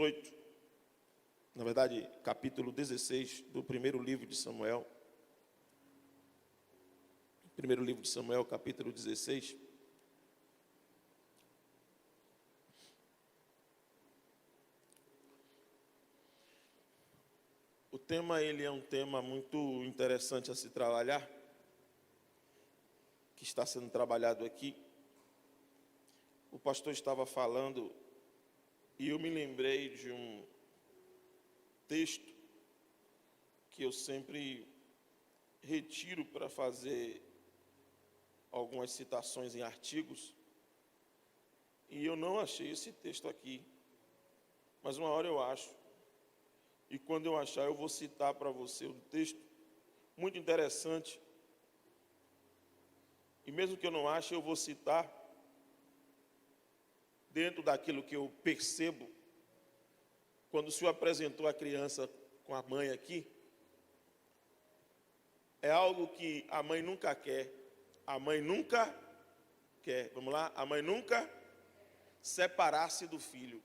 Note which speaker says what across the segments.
Speaker 1: 18, na verdade, capítulo 16 do primeiro livro de Samuel. Primeiro livro de Samuel, capítulo 16. O tema, ele é um tema muito interessante a se trabalhar, que está sendo trabalhado aqui. O pastor estava falando e eu me lembrei de um texto que eu sempre retiro para fazer algumas citações em artigos, e eu não achei esse texto aqui, mas uma hora eu acho, e quando eu achar eu vou citar para você um texto muito interessante, e mesmo que eu não ache, eu vou citar dentro daquilo que eu percebo, quando o Senhor apresentou a criança com a mãe aqui, é algo que a mãe nunca quer. A mãe nunca quer, vamos lá? A mãe nunca separar-se do filho.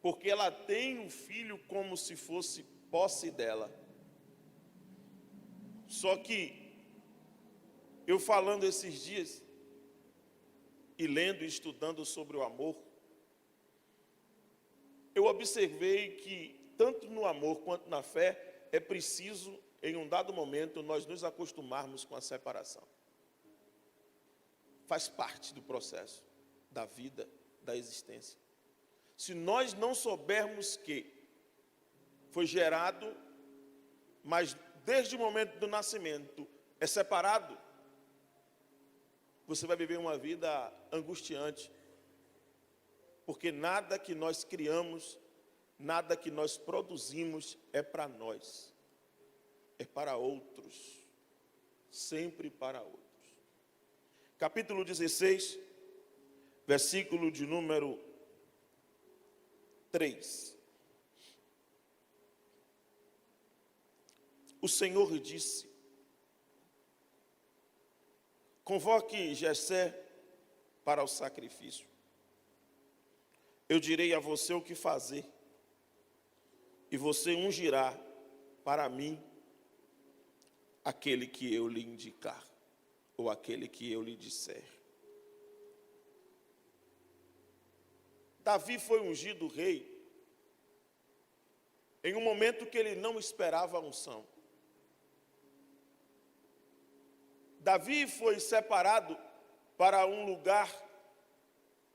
Speaker 1: Porque ela tem o filho como se fosse posse dela. Só que, eu falando esses dias, e lendo e estudando sobre o amor, eu observei que, tanto no amor quanto na fé, é preciso, em um dado momento, nós nos acostumarmos com a separação. Faz parte do processo da vida, da existência. Se nós não soubermos que foi gerado, mas desde o momento do nascimento é separado, você vai viver uma vida angustiante, porque nada que nós criamos, nada que nós produzimos é para nós, é para outros, sempre para outros. Capítulo 16, versículo de número 3. O Senhor disse: convoque Jessé para o sacrifício. Eu direi a você o que fazer, e você ungirá para mim aquele que eu lhe indicar, ou aquele que eu lhe disser. Davi foi ungido rei em um momento que ele não esperava a unção. Davi foi separado para um lugar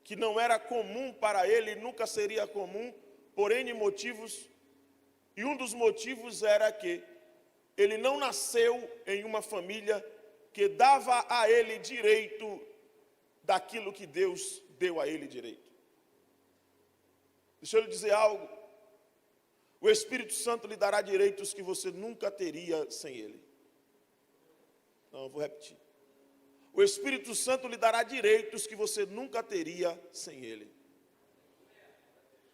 Speaker 1: que não era comum para ele, nunca seria comum, por N motivos, e um dos motivos era que ele não nasceu em uma família que dava a ele direito daquilo que Deus deu a ele direito. Deixa eu lhe dizer algo, o Espírito Santo lhe dará direitos que você nunca teria sem ele. Não, eu vou repetir. O Espírito Santo lhe dará direitos que você nunca teria sem ele.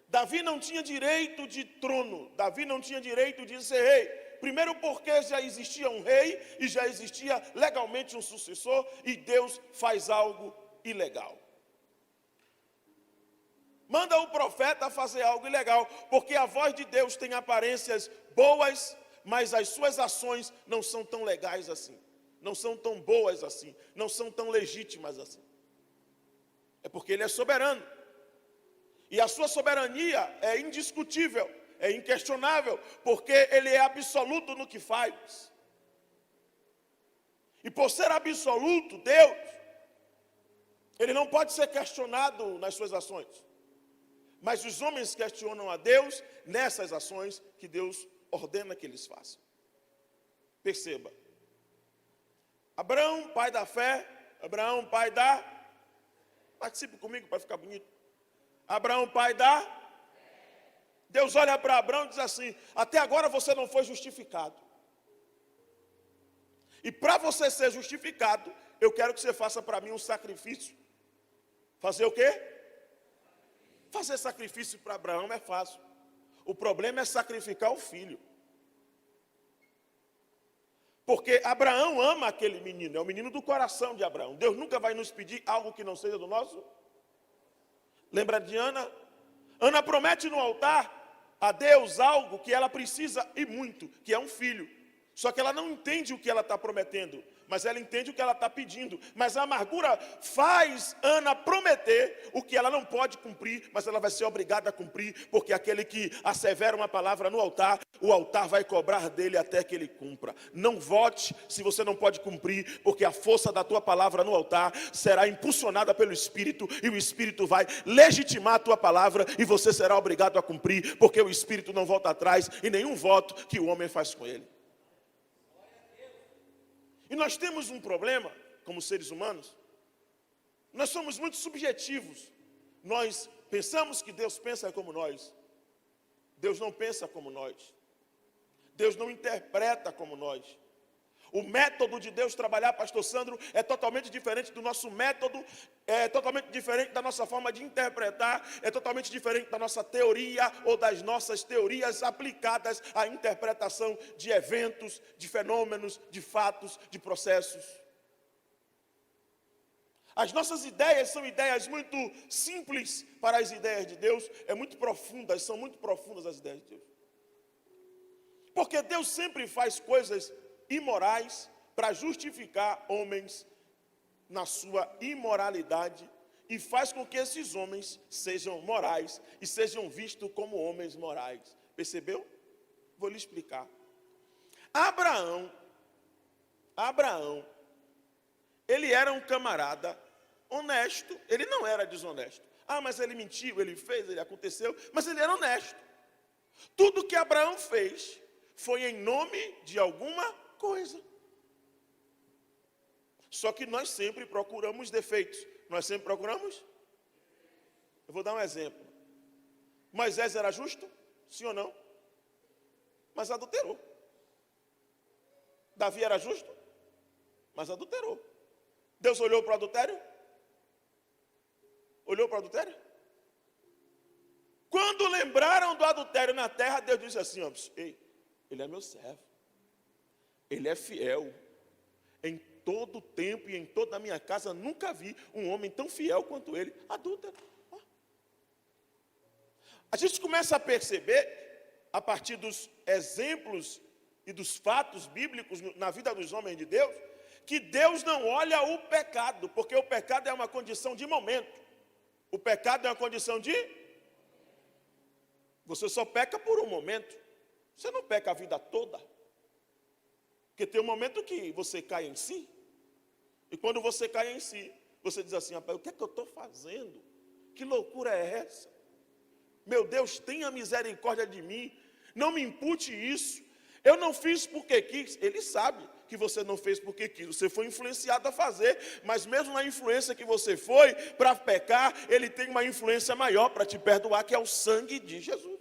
Speaker 1: Davi não tinha direito de trono, Davi não tinha direito de ser rei. Primeiro porque já existia um rei e já existia legalmente um sucessor, e Deus faz algo ilegal. Manda o profeta fazer algo ilegal, porque a voz de Deus tem aparências boas, mas as suas ações não são tão legais assim. Não são tão boas assim, não são tão legítimas assim. É porque ele é soberano. E a sua soberania é indiscutível, é inquestionável, porque ele é absoluto no que faz. E por ser absoluto, Deus, ele não pode ser questionado nas suas ações. Mas os homens questionam a Deus nessas ações que Deus ordena que eles façam. Perceba. Abraão, pai da fé, Abraão, pai da... Participe comigo para ficar bonito. Abraão, pai da... Deus olha para Abraão e diz assim: até agora você não foi justificado. E para você ser justificado, eu quero que você faça para mim um sacrifício. Fazer o quê? Fazer sacrifício para Abraão é fácil. O problema é sacrificar o filho. Porque Abraão ama aquele menino, é o menino do coração de Abraão. Deus nunca vai nos pedir algo que não seja do nosso. Lembra de Ana? Ana promete no altar a Deus algo que ela precisa e muito, que é um filho. Só que ela não entende o que ela está prometendo, mas ela entende o que ela está pedindo. Mas a amargura faz Ana prometer o que ela não pode cumprir, mas ela vai ser obrigada a cumprir, porque aquele que assevera uma palavra no altar, o altar vai cobrar dele até que ele cumpra. Não vote se você não pode cumprir, porque a força da tua palavra no altar será impulsionada pelo Espírito, e o Espírito vai legitimar a tua palavra, e você será obrigado a cumprir, porque o Espírito não volta atrás em nenhum voto que o homem faz com ele. E nós temos um problema, como seres humanos, nós somos muito subjetivos. Nós pensamos que Deus pensa como nós. Deus não pensa como nós. Deus não interpreta como nós. O método de Deus trabalhar, pastor Sandro, é totalmente diferente do nosso método, é totalmente diferente da nossa forma de interpretar, é totalmente diferente da nossa teoria ou das nossas teorias aplicadas à interpretação de eventos, de fenômenos, de fatos, de processos. As nossas ideias são ideias muito simples para as ideias de Deus, são muito profundas as ideias de Deus. Porque Deus sempre faz coisas imorais para justificar homens na sua imoralidade e faz com que esses homens sejam morais e sejam vistos como homens morais. Percebeu? Vou lhe explicar. Abraão, ele era um camarada honesto, ele não era desonesto. Mas ele mentiu, ele fez, ele aconteceu, mas ele era honesto. Tudo que Abraão fez foi em nome de alguma coisa. Só que nós sempre procuramos defeitos. Nós sempre procuramos. Eu vou dar um exemplo. Moisés era justo? Sim ou não? Mas adulterou. Davi era justo? Mas adulterou. Deus olhou para o adultério? Olhou para o adultério? Quando lembraram do adultério na terra, Deus disse assim: ei, ele é meu servo. Ele é fiel. Em todo tempo e em toda a minha casa, nunca vi um homem tão fiel quanto ele. Adúltero. A gente começa a perceber, a partir dos exemplos e dos fatos bíblicos na vida dos homens de Deus, que Deus não olha o pecado, porque o pecado é uma condição de momento. O pecado é uma condição de... Você só peca por um momento. Você não peca a vida toda. Porque tem um momento que você cai em si, e quando você cai em si, você diz assim: rapaz, o que é que eu estou fazendo? Que loucura é essa? Meu Deus, tenha misericórdia de mim, não me impute isso, eu não fiz porque quis. Ele sabe que você não fez porque quis, você foi influenciado a fazer, mas mesmo na influência que você foi para pecar, ele tem uma influência maior para te perdoar, que é o sangue de Jesus.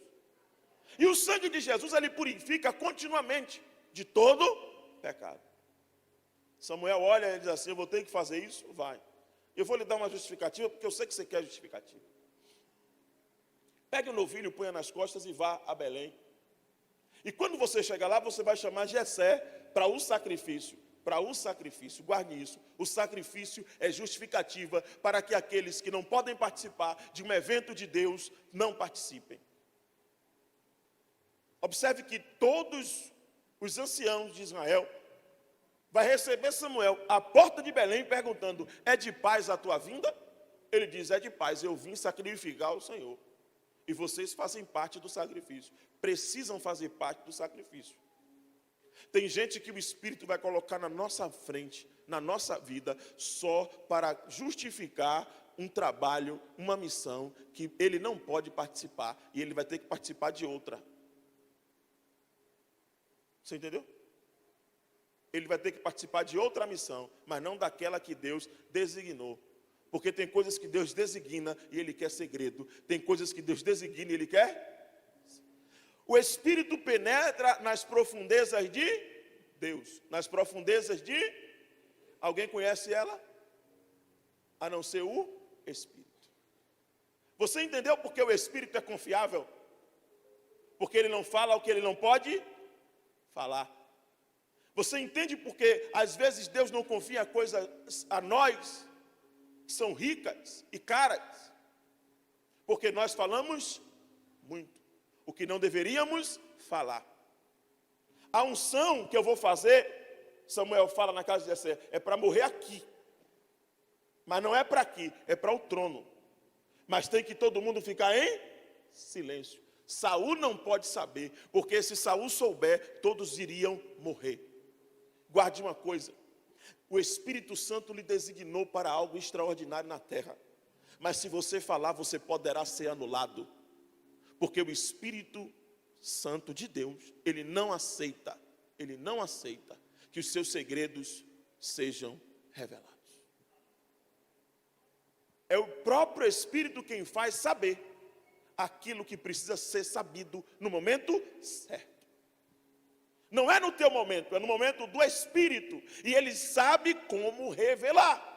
Speaker 1: E o sangue de Jesus, ele purifica continuamente de todo pecado. Samuel olha e diz assim: eu vou ter que fazer isso? Vai. Eu vou lhe dar uma justificativa, porque eu sei que você quer justificativa. Pegue o novilho, ponha nas costas e vá a Belém. E quando você chegar lá, você vai chamar Jessé para o sacrifício. Para o sacrifício, guarde isso. O sacrifício é justificativa para que aqueles que não podem participar de um evento de Deus não participem. Observe que todos os anciãos de Israel vai receber Samuel à porta de Belém perguntando: é de paz a tua vinda? Ele diz: é de paz, eu vim sacrificar ao Senhor. E vocês fazem parte do sacrifício. Precisam fazer parte do sacrifício. Tem gente que o Espírito vai colocar na nossa frente, na nossa vida, só para justificar um trabalho, uma missão que ele não pode participar. E ele vai ter que participar de outra. Você entendeu? Ele vai ter que participar de outra missão, mas não daquela que Deus designou. Porque tem coisas que Deus designa e Ele quer segredo. Tem coisas que Deus designa e Ele quer. O Espírito penetra nas profundezas de Deus. Nas profundezas de... Alguém conhece ela? A não ser o Espírito. Você entendeu porque o Espírito é confiável? Porque ele não fala o que ele não pode falar. Você entende porque às vezes Deus não confia coisas a nós que são ricas e caras? Porque nós falamos muito. O que não deveríamos falar. A unção que eu vou fazer, Samuel fala na casa de Jessé, é para morrer aqui. Mas não é para aqui, é para o trono. Mas tem que todo mundo ficar em silêncio. Saul não pode saber, porque se Saul souber, todos iriam morrer. Guarde uma coisa, o Espírito Santo lhe designou para algo extraordinário na terra. Mas se você falar, você poderá ser anulado. Porque o Espírito Santo de Deus, ele não aceita que os seus segredos sejam revelados. É o próprio Espírito quem faz saber aquilo que precisa ser sabido no momento certo. Não é no teu momento, é no momento do Espírito. E ele sabe como revelar.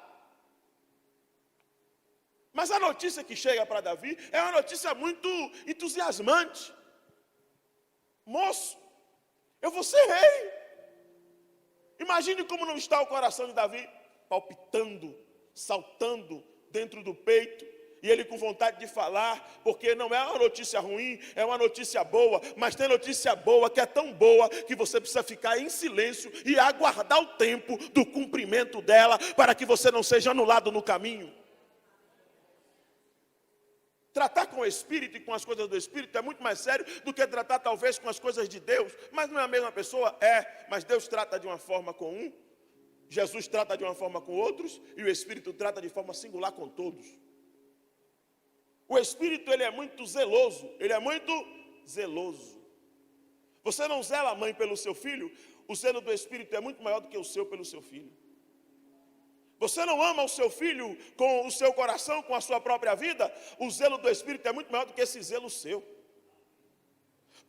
Speaker 1: Mas a notícia que chega para Davi é uma notícia muito entusiasmante. Moço, eu vou ser rei. Imagine como não está o coração de Davi, palpitando, saltando dentro do peito, e ele com vontade de falar, porque não é uma notícia ruim, é uma notícia boa, mas tem notícia boa que é tão boa que você precisa ficar em silêncio e aguardar o tempo do cumprimento dela, para que você não seja anulado no caminho. Tratar com o Espírito e com as coisas do Espírito é muito mais sério do que tratar talvez com as coisas de Deus. Mas não é a mesma pessoa? É, mas Deus trata de uma forma com um, Jesus trata de uma forma com outros, e o Espírito trata de forma singular com todos. O Espírito, ele é muito zeloso, Você não zela, mãe, pelo seu filho, o zelo do Espírito é muito maior do que o seu pelo seu filho. Você não ama o seu filho com o seu coração, com a sua própria vida, o zelo do Espírito é muito maior do que esse zelo seu.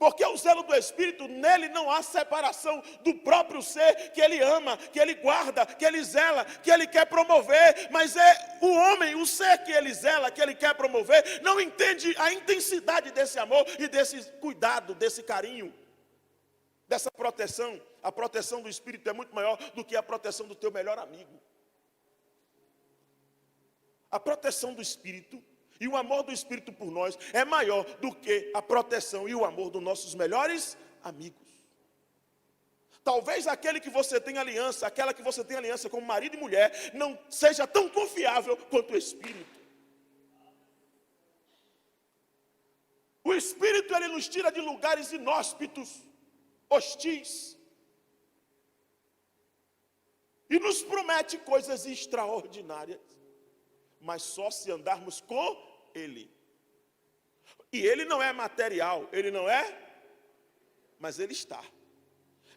Speaker 1: Porque o zelo do Espírito, nele não há separação do próprio ser que ele ama, que ele guarda, que ele zela, que ele quer promover. Mas é o homem, o ser que ele zela, que ele quer promover, não entende a intensidade desse amor e desse cuidado, desse carinho, dessa proteção. A proteção do Espírito é muito maior do que a proteção do teu melhor amigo. A proteção do Espírito e o amor do Espírito por nós é maior do que a proteção e o amor dos nossos melhores amigos. Talvez aquele que você tem aliança, aquela que você tem aliança como marido e mulher, não seja tão confiável quanto o Espírito. O Espírito, ele nos tira de lugares inóspitos, hostis, e nos promete coisas extraordinárias. Mas só se andarmos com ele. E ele não é material, ele não é, mas ele está.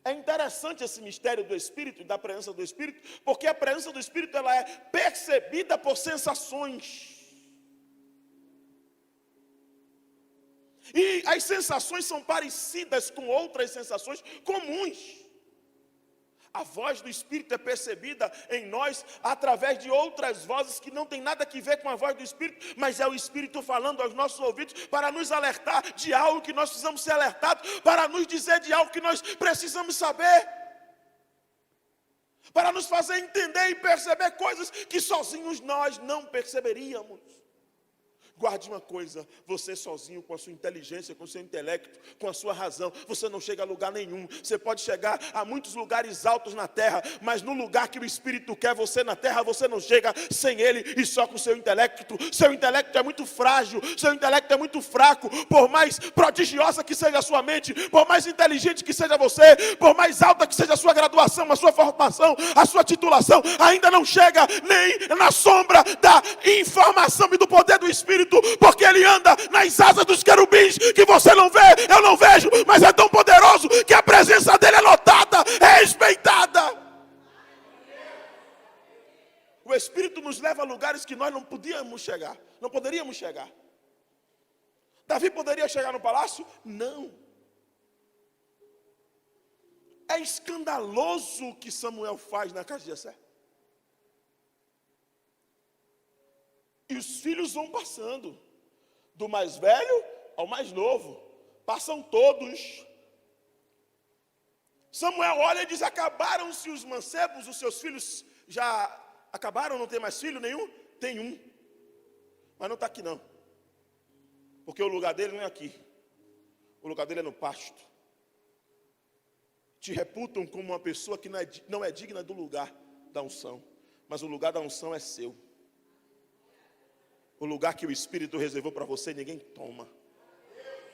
Speaker 1: É interessante esse mistério do Espírito e da presença do Espírito, porque a presença do Espírito, ela é percebida por sensações. E as sensações são parecidas com outras sensações comuns. A voz do Espírito é percebida em nós através de outras vozes que não tem nada a ver com a voz do Espírito, mas é o Espírito falando aos nossos ouvidos para nos alertar de algo que nós precisamos ser alertados, para nos dizer de algo que nós precisamos saber, para nos fazer entender e perceber coisas que sozinhos nós não perceberíamos. Guarde uma coisa, você sozinho, com a sua inteligência, com o seu intelecto, com a sua razão, você não chega a lugar nenhum. Você pode chegar a muitos lugares altos na terra, mas no lugar que o Espírito quer você na terra, você não chega sem ele e só com o seu intelecto. Seu intelecto é muito frágil, seu intelecto é muito fraco. Por mais prodigiosa que seja a sua mente, por mais inteligente que seja você, por mais alta que seja a sua graduação, a sua formação, a sua titulação, ainda não chega nem na sombra da informação e do poder do Espírito. Porque ele anda nas asas dos querubins, que você não vê, eu não vejo, mas é tão poderoso que a presença dele é notada, é respeitada. O Espírito nos leva a lugares que nós não podíamos chegar, não poderíamos chegar. Davi poderia chegar no palácio? Não. É escandaloso o que Samuel faz na casa de Jessé. E os filhos vão passando, do mais velho ao mais novo, passam todos. Samuel olha e diz: acabaram-se os mancebos, os seus filhos já acabaram, não tem mais filho nenhum? Tem um, mas não está aqui não, porque o lugar dele não é aqui, O lugar dele é no pasto. Te reputam como uma pessoa que não é digna do lugar da unção. Mas o lugar da unção é seu. O lugar que o Espírito reservou para você, ninguém toma.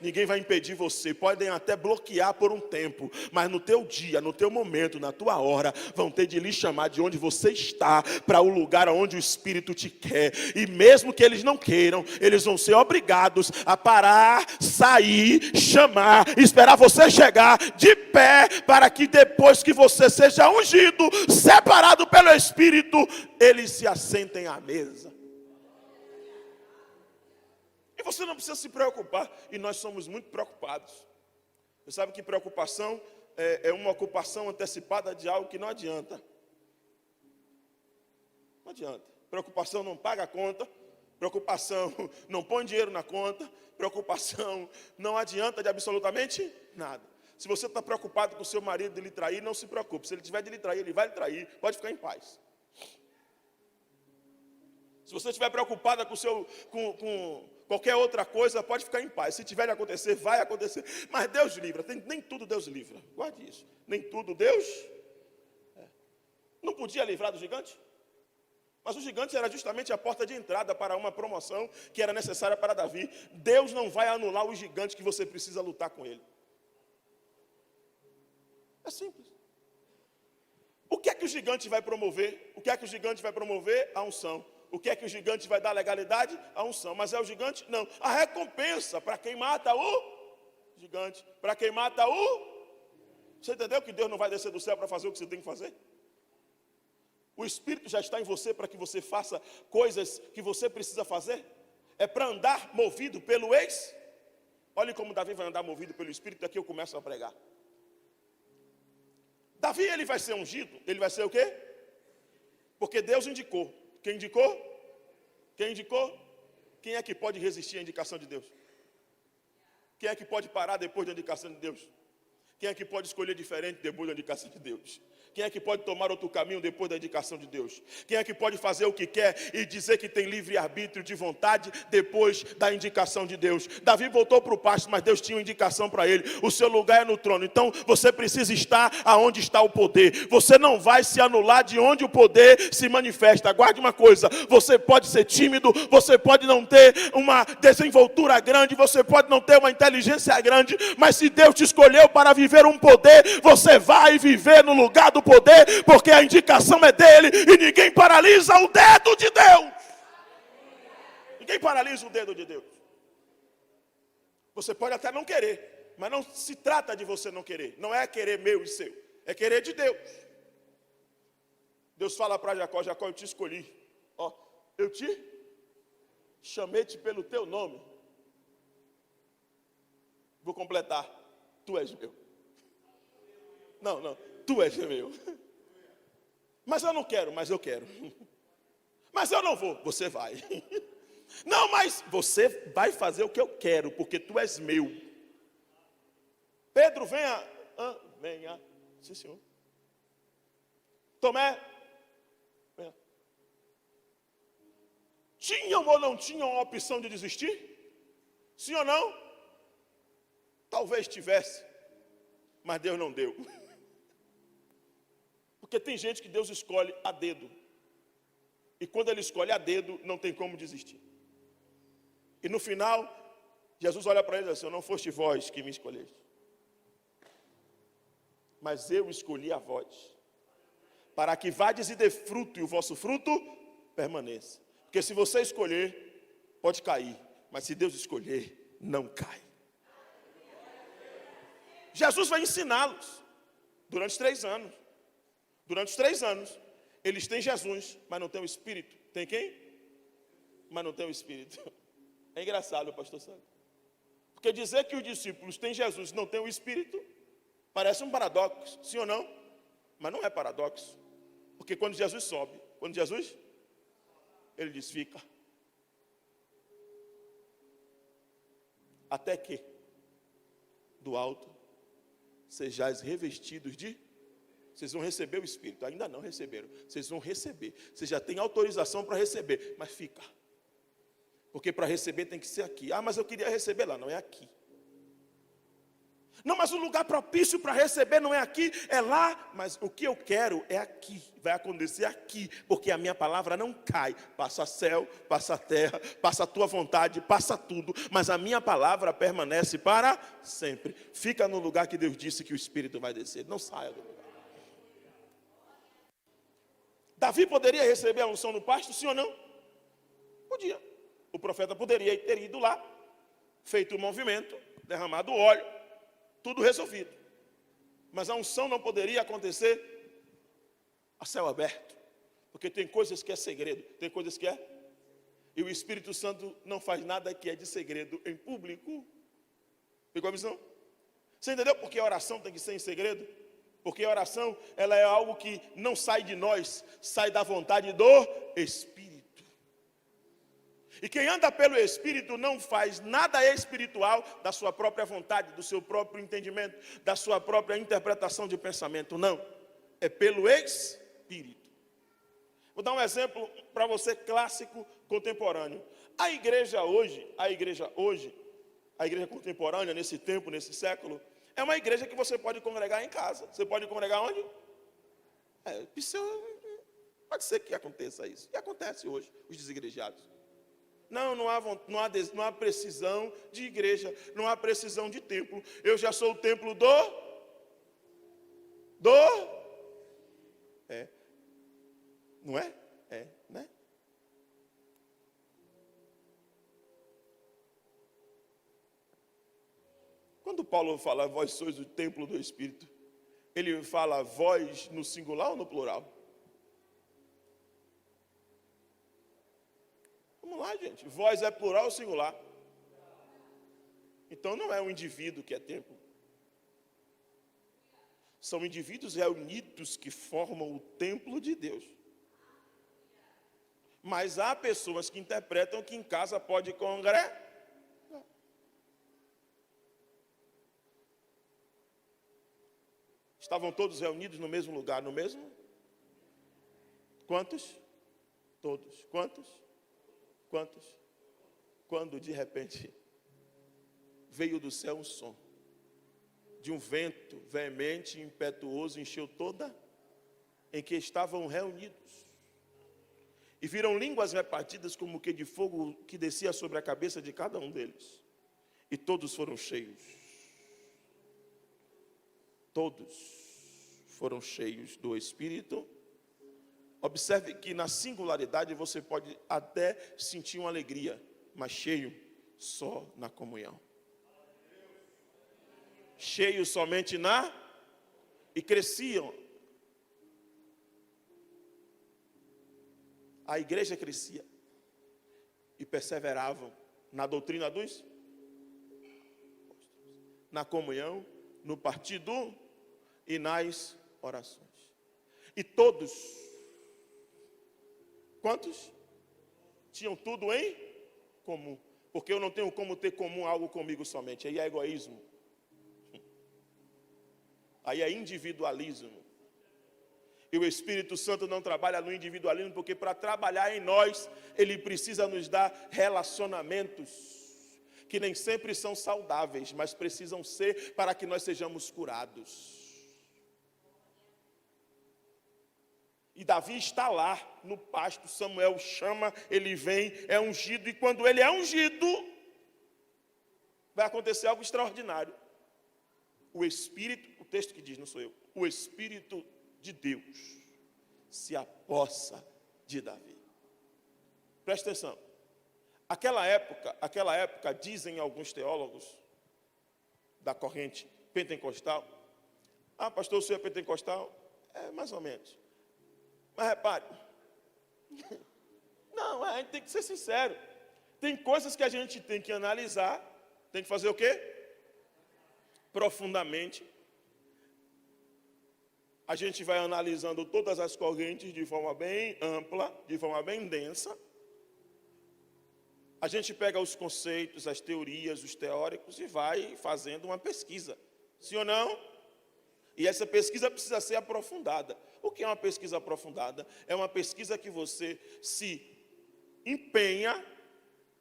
Speaker 1: Ninguém vai impedir você, podem até bloquear por um tempo, mas no teu dia, no teu momento, na tua hora, vão ter de lhe chamar de onde você está, para o lugar onde o Espírito te quer. E mesmo que eles não queiram, eles vão ser obrigados a parar, sair, chamar, esperar você chegar de pé, para que depois que você seja ungido, separado pelo Espírito, eles se assentem à mesa. E você não precisa se preocupar. E nós somos muito preocupados. Você sabe que preocupação é uma ocupação antecipada de algo que não adianta. Não adianta. Preocupação não paga a conta. Preocupação não põe dinheiro na conta. Preocupação não adianta de absolutamente nada. Se você está preocupado com o seu marido de lhe trair, não se preocupe. Se ele tiver de lhe trair, ele vai lhe trair. Pode ficar em paz. Se você estiver preocupada com qualquer outra coisa, pode ficar em paz. Se tiver de acontecer, vai acontecer. Mas Deus livra. Nem tudo Deus livra. Guarde isso. Nem tudo Deus. Não podia livrar do gigante? Mas o gigante era justamente a porta de entrada para uma promoção que era necessária para Davi. Deus não vai anular o gigante que você precisa lutar com ele. É simples. O que é que o gigante vai promover? O que é que o gigante vai promover? A unção. O que é que o gigante vai dar legalidade? A unção. Mas é o gigante? Não. A recompensa para quem mata o gigante. Para quem mata o... Você entendeu que Deus não vai descer do céu para fazer o que você tem que fazer? O Espírito já está em você para que você faça coisas que você precisa fazer. É para andar movido pelo ex. Olha como Davi vai andar movido pelo Espírito. Daqui eu começo a pregar. Davi, ele vai ser ungido. Ele vai ser o quê? Porque Deus indicou. Quem indicou? Quem indicou? Quem é que pode resistir à indicação de Deus? Quem é que pode parar depois da indicação de Deus? Quem é que pode escolher diferente depois da indicação de Deus? Quem é que pode tomar outro caminho depois da indicação de Deus? Quem é que pode fazer o que quer e dizer que tem livre-arbítrio de vontade depois da indicação de Deus? Davi voltou para o pasto, mas Deus tinha uma indicação para ele. O seu lugar é no trono. Então você precisa estar aonde está o poder. Você não vai se anular de onde o poder se manifesta. Guarde uma coisa, você pode ser tímido, você pode não ter uma desenvoltura grande, você pode não ter uma inteligência grande, mas se Deus te escolheu para viver um poder, você vai viver no lugar do poder, porque a indicação é dele e ninguém paralisa o dedo de Deus. Ninguém paralisa o dedo de Deus. Você pode até não querer, mas não se trata de você não querer. Não é querer meu e seu, é querer de Deus. Deus fala para Jacó: Jacó, eu te escolhi. Ó, eu te chamei-te pelo teu nome. Vou completar. Tu és meu. Não, tu és meu. Mas eu não quero, mas eu quero. Mas eu não vou, você vai. Não, mas você vai fazer o que eu quero, porque tu és meu. Pedro, venha. Venha. Sim, senhor. Tomé, venha. Tinham ou não tinham a opção de desistir? Sim ou não? Talvez tivesse, mas Deus não deu. Porque tem gente que Deus escolhe a dedo. E quando Ele escolhe a dedo, não tem como desistir. E no final, Jesus olha para ele assim: não foste vós que me escolheste, mas eu escolhi a vós, para que vades e dê fruto, e o vosso fruto permaneça. Porque se você escolher, pode cair. Mas se Deus escolher, não cai. Jesus vai ensiná-los durante 3 anos. Durante os 3 anos, eles têm Jesus, mas não têm o Espírito. Tem quem? Mas não tem o Espírito. É engraçado, pastor Sandro. Porque dizer que os discípulos têm Jesus e não têm o Espírito, parece um paradoxo, sim ou não? Mas não é paradoxo. Porque quando Jesus sobe, ele diz: fica. Até que, do alto, sejais revestidos de... Vocês vão receber o Espírito. Ainda não receberam. Vocês vão receber. Vocês já têm autorização para receber. Mas fica. Porque para receber tem que ser aqui. Mas eu queria receber lá. Não é aqui. Não, mas o lugar propício para receber não é aqui, é lá. Mas o que eu quero é aqui, vai acontecer aqui, porque a minha palavra não cai. Passa céu, passa terra, passa a tua vontade, passa tudo. Mas a minha palavra permanece para sempre. Fica no lugar que Deus disse que o Espírito vai descer. Não saia do lugar. Davi poderia receber a unção no pasto, sim ou não? Podia. O profeta poderia ter ido lá, feito o movimento, derramado o óleo, tudo resolvido. Mas a unção não poderia acontecer a céu aberto. Porque tem coisas que é segredo, tem coisas que é. E o Espírito Santo não faz nada que é de segredo em público. Pegou a visão? Você entendeu por que a oração tem que ser em segredo? Porque a oração, ela é algo que não sai de nós, sai da vontade do Espírito. E quem anda pelo Espírito não faz nada espiritual da sua própria vontade, do seu próprio entendimento, da sua própria interpretação de pensamento. Não, é pelo Espírito. Vou dar um exemplo para você clássico, contemporâneo. A igreja contemporânea, nesse tempo, nesse século, é uma igreja que você pode congregar em casa. Você pode congregar onde? Pode ser que aconteça isso. E acontece hoje, os desigrejados. Não há precisão de igreja, não há precisão de templo. Eu já sou o templo não é? Né? Quando Paulo fala, vós sois o templo do Espírito, ele fala vós no singular ou no plural? Vamos lá, gente. Vós é plural ou singular? Então não é um indivíduo que é templo. São indivíduos reunidos que formam o templo de Deus. Mas há pessoas que interpretam que em casa pode congregar. Estavam todos reunidos no mesmo lugar, no mesmo? Quantos? Todos. Quantos? Quando de repente veio do céu um som de um vento veemente e impetuoso, encheu toda em que estavam reunidos. E viram línguas repartidas como que de fogo que descia sobre a cabeça de cada um deles. E todos foram cheios. Todos foram cheios do Espírito. Observe que na singularidade você pode até sentir uma alegria, mas cheio só na comunhão. Cheio somente e cresciam. A igreja crescia e perseveravam na doutrina dos apóstolos, na comunhão, no partido e nas orações. E todos, quantos? Tinham tudo em comum. Porque eu não tenho como ter comum algo comigo somente. Aí é egoísmo. Aí é individualismo. E o Espírito Santo não trabalha no individualismo, porque para trabalhar em nós, Ele precisa nos dar relacionamentos que nem sempre são saudáveis, mas precisam ser para que nós sejamos curados. E Davi está lá no pasto, Samuel chama, ele vem, é ungido, e quando ele é ungido, vai acontecer algo extraordinário. O Espírito, o texto que diz, não sou eu, o Espírito de Deus se apossa de Davi. Presta atenção. Aquela época, dizem alguns teólogos da corrente pentecostal, pastor, o senhor é pentecostal? Mais ou menos. Mas repare, não, a gente tem que ser sincero. Tem coisas que a gente tem que analisar, tem que fazer o quê? Profundamente. A gente vai analisando todas as correntes de forma bem ampla, de forma bem densa. A gente pega os conceitos, as teorias, os teóricos e vai fazendo uma pesquisa. Sim ou não? E essa pesquisa precisa ser aprofundada. O que é uma pesquisa aprofundada? É uma pesquisa que você se empenha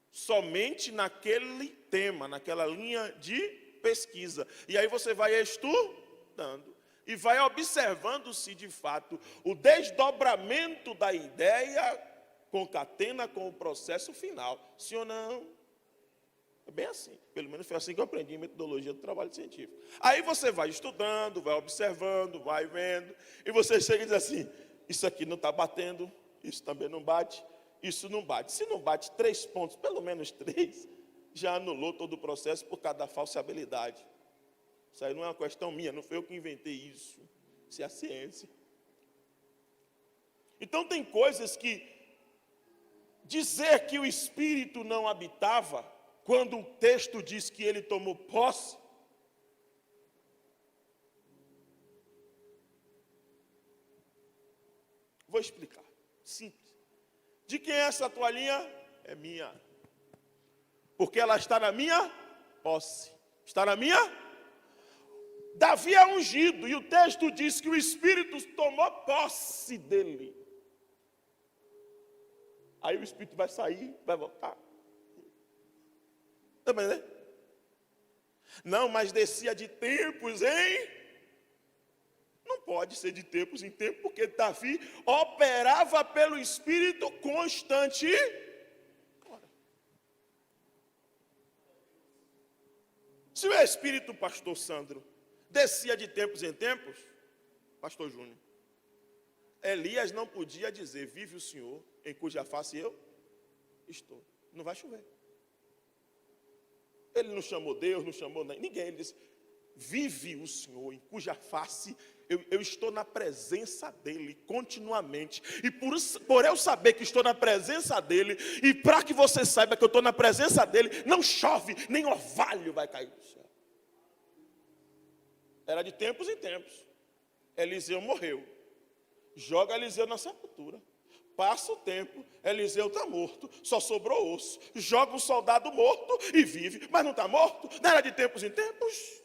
Speaker 1: somente naquele tema, naquela linha de pesquisa. E aí você vai estudando. E vai observando se de fato o desdobramento da ideia concatena com o processo final. Sim ou não? É bem assim. Pelo menos foi assim que eu aprendi em metodologia do trabalho científico. Aí você vai estudando, vai observando, vai vendo. E você chega e diz assim, isso aqui não está batendo, isso também não bate, isso não bate. Se não bate 3 pontos, pelo menos 3, já anulou todo o processo por causa da falseabilidade. Isso aí não é uma questão minha, não foi eu que inventei isso. Isso é a ciência. Então tem coisas que dizer que o Espírito não habitava, quando o texto diz que ele tomou posse, vou explicar. Simples. De quem é essa toalhinha? É minha. Porque ela está na minha posse. Está na minha? Davi é ungido, e o texto diz que o Espírito tomou posse dele. Aí o Espírito vai sair, vai voltar. Também, né? Não, mas descia de tempos em... Não pode ser de tempos em tempos, porque Davi operava pelo Espírito constante. Se o Espírito, pastor Sandro, descia de tempos em tempos, pastor Júnior, Elias não podia dizer, vive o Senhor, em cuja face eu estou. Não vai chover. Ele não chamou Deus, não chamou ninguém. Ele disse, vive o Senhor, em cuja face eu estou na presença dEle continuamente. E por eu saber que estou na presença dEle, e para que você saiba que eu estou na presença dEle, não chove, nem orvalho vai cair do céu. Era de tempos em tempos. Eliseu morreu. Joga Eliseu na sepultura. Passa o tempo, Eliseu está morto, só sobrou osso. Joga um soldado morto e vive, mas não está morto. Não era de tempos em tempos.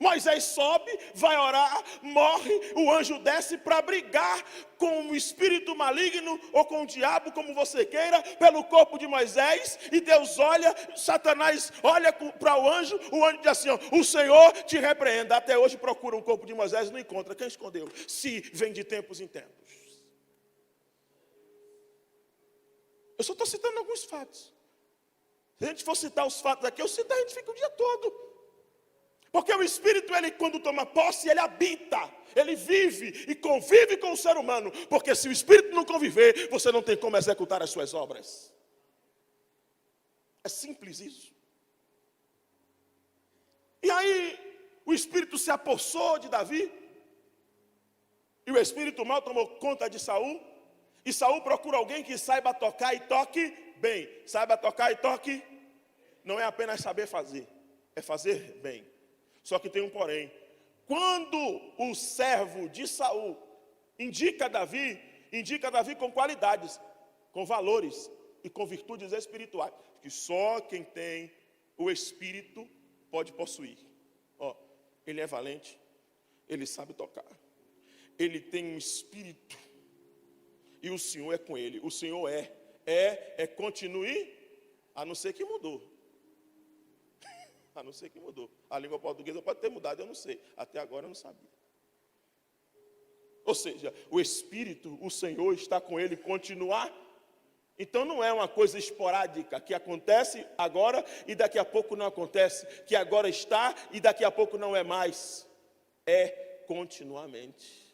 Speaker 1: Moisés sobe, vai orar, morre, o anjo desce para brigar com o espírito maligno ou com o diabo, como você queira, pelo corpo de Moisés. E Deus olha, Satanás olha para o anjo diz assim, ó, o Senhor te repreenda. Até hoje procura o corpo de Moisés e não encontra. Quem escondeu? Se vem de tempos em tempos. Eu só estou citando alguns fatos. Se a gente for citar os fatos aqui, a gente fica o dia todo. Porque o Espírito, ele quando toma posse, ele habita, ele vive e convive com o ser humano. Porque se o Espírito não conviver, você não tem como executar as suas obras. É simples isso. E aí, o Espírito se apossou de Davi, e o Espírito mal tomou conta de Saul, e Saul procura alguém que saiba tocar e toque bem. Saiba tocar e toque, não é apenas saber fazer, é fazer bem. Só que tem um porém. Quando o servo de Saul indica Davi com qualidades, com valores e com virtudes espirituais, que só quem tem o Espírito pode possuir. Ó, ele é valente, ele sabe tocar, ele tem um Espírito, e o Senhor é com ele. O Senhor continue, a não ser que mudou. A não ser que mudou. A língua portuguesa pode ter mudado, eu não sei. Até agora eu não sabia. Ou seja, o Espírito, o Senhor está com ele continuar. Então não é uma coisa esporádica, que acontece agora e daqui a pouco não acontece. Que agora está e daqui a pouco não é mais. É continuamente.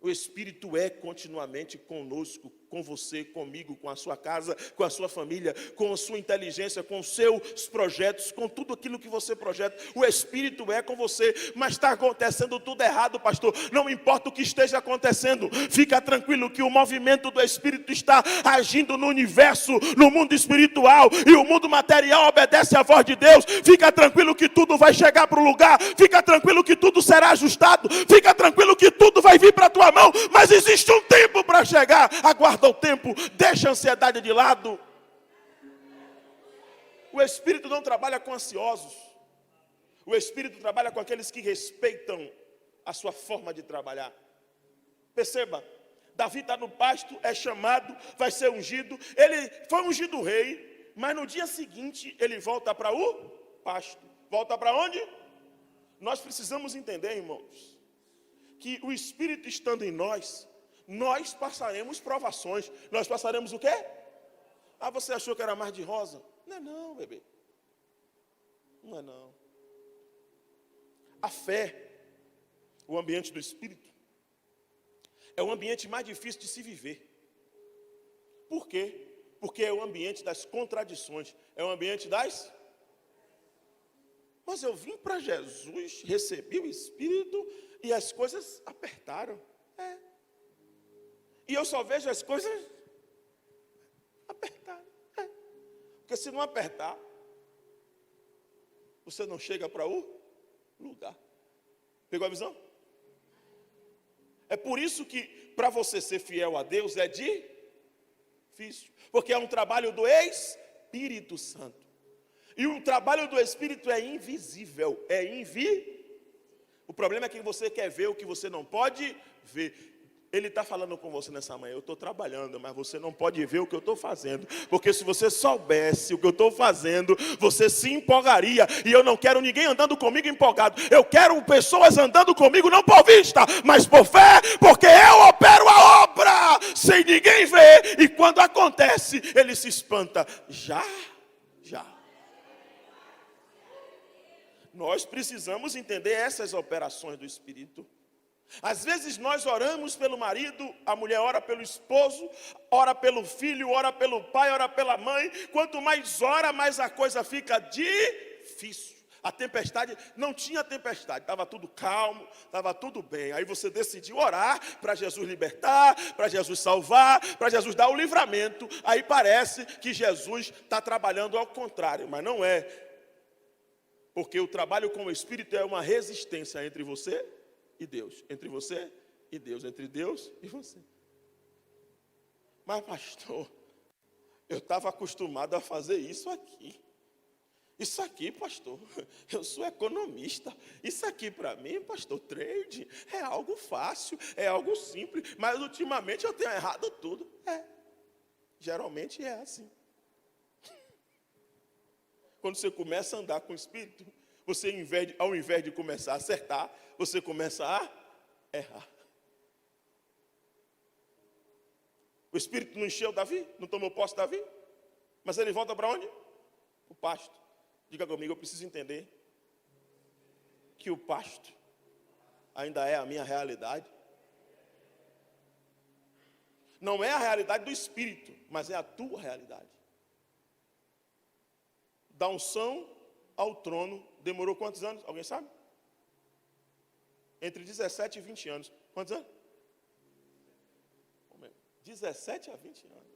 Speaker 1: O Espírito é continuamente conosco, com você, comigo, com a sua casa, com a sua família, com a sua inteligência, com os seus projetos, com tudo aquilo que você projeta. O Espírito é com você, mas está acontecendo tudo errado, pastor. Não importa o que esteja acontecendo, fica tranquilo que o movimento do Espírito está agindo no universo, no mundo espiritual, e o mundo material obedece à voz de Deus. Fica tranquilo que tudo vai chegar para o lugar, fica tranquilo que tudo será ajustado, fica tranquilo que tudo vai vir para a tua mão, mas existe um tempo para chegar. Aguarda o tempo, deixa a ansiedade de lado. O Espírito não trabalha com ansiosos. O Espírito trabalha com aqueles que respeitam a sua forma de trabalhar. Perceba, Davi está no pasto, é chamado, vai ser ungido. Ele foi ungido rei, Mas no dia seguinte, ele volta para o pasto. Volta para onde? Nós precisamos entender, irmãos, que o Espírito estando em nós, nós passaremos provações. Nós passaremos o quê? Ah, você achou que era mar de rosa? Não é não, bebê. Não é não. A fé, o ambiente do Espírito, é o ambiente mais difícil de se viver. Por quê? Porque é o ambiente das contradições. É o ambiente das... Mas eu vim para Jesus, recebi o Espírito e as coisas apertaram. E eu só vejo as coisas apertarem. Porque se não apertar, você não chega para o lugar. Pegou a visão? É por isso que para você ser fiel a Deus é difícil. Porque é um trabalho do Espírito Santo. E o trabalho do Espírito é invisível, O problema é que você quer ver o que você não pode ver. Ele está falando com você nessa manhã, eu estou trabalhando, mas você não pode ver o que eu estou fazendo. Porque se você soubesse o que eu estou fazendo, você se empolgaria. E eu não quero ninguém andando comigo empolgado. Eu quero pessoas andando comigo não por vista, mas por fé, porque eu opero a obra sem ninguém ver. E quando acontece, ele se espanta. Já. Nós precisamos entender essas operações do Espírito. Às vezes nós oramos pelo marido, a mulher ora pelo esposo, ora pelo filho, ora pelo pai, ora pela mãe. Quanto mais ora, mais a coisa fica difícil. A tempestade, não tinha tempestade, estava tudo calmo, estava tudo bem. Aí você decidiu orar para Jesus libertar, para Jesus salvar, para Jesus dar o livramento. Aí parece que Jesus está trabalhando ao contrário, mas não é. Porque o trabalho com o Espírito é uma resistência entre você e Deus. Entre você e Deus. Entre Deus e você. Mas pastor, eu estava acostumado a fazer isso aqui. Isso aqui, pastor, eu sou economista. Isso aqui para mim, pastor, trade, é algo fácil, é algo simples. Mas ultimamente eu tenho errado tudo. Geralmente é assim. Quando você começa a andar com o Espírito, você ao invés de começar a acertar, você começa a errar. O Espírito não encheu Davi, não tomou posse de Davi, mas ele volta para onde? O pasto. Diga comigo, eu preciso entender que o pasto ainda é a minha realidade. Não é a realidade do Espírito, mas é a tua realidade. Da unção ao trono, demorou quantos anos? Alguém sabe? Entre 17 e 20 anos. Quantos anos? 17 a 20 anos.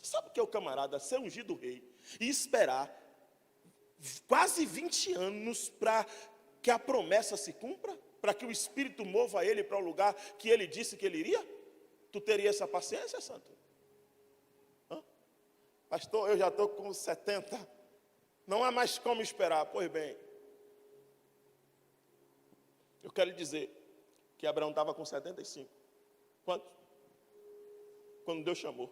Speaker 1: Sabe o que é o camarada ser ungido rei e esperar quase 20 anos para que a promessa se cumpra? Para que o Espírito mova ele para o lugar que ele disse que ele iria? Tu teria essa paciência, santo? Pastor, eu já estou com 70. Não há mais como esperar. Pois bem, eu quero lhe dizer que Abraão estava com 75. Quanto? Quando Deus chamou.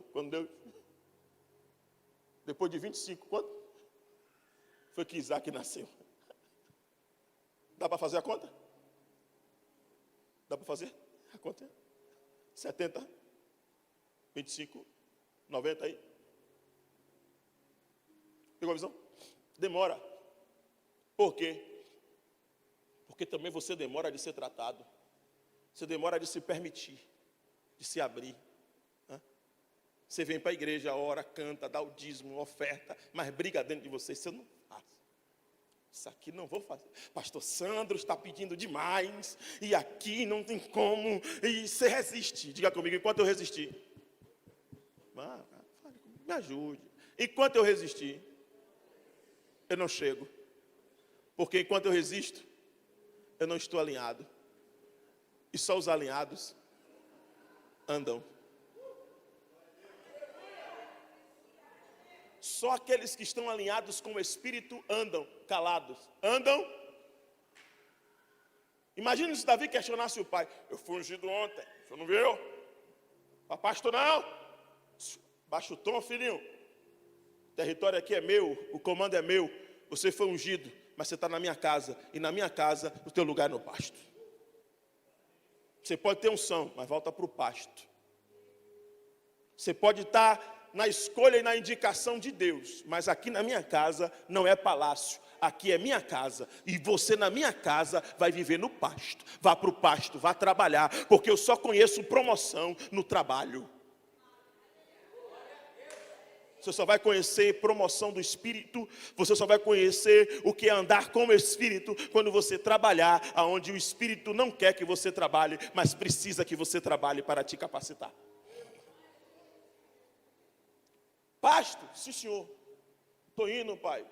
Speaker 1: Depois de 25, quanto? Foi que Isaac nasceu. Dá para fazer a conta? Dá para fazer a conta? 70, 25, 90 aí. Pegou a visão? Demora. Por quê? Porque também você demora de ser tratado. Você demora de se permitir, de se abrir. Você vem para a igreja, ora, canta, dá o dízimo, oferta, mas briga dentro de você. Você não faz. Isso aqui não vou fazer. Pastor Sandro está pedindo demais. E aqui não tem como. E você resiste. Diga comigo, enquanto eu resistir. Me ajude. Enquanto eu resistir, eu não chego. Porque enquanto eu resisto, eu não estou alinhado. E só os alinhados andam. Só aqueles que estão alinhados com o Espírito andam calados. Andam. Imagina se Davi questionasse o pai. Eu fui ungido ontem, você não viu? Pastor não. Baixa o tom, filhinho. O território aqui é meu, o comando é meu. Você foi ungido, mas você está na minha casa. E na minha casa, o teu lugar é no pasto. Você pode ter unção, mas volta para o pasto. Você pode estar na escolha e na indicação de Deus, mas aqui na minha casa não é palácio. Aqui é minha casa, e você na minha casa vai viver no pasto. Vá para o pasto, vá trabalhar, porque eu só conheço promoção no trabalho. Você só vai conhecer promoção do Espírito, você só vai conhecer o que é andar com o Espírito quando você trabalhar aonde o Espírito não quer que você trabalhe, mas precisa que você trabalhe para te capacitar. Pasto, sim senhor. Estou indo, pai.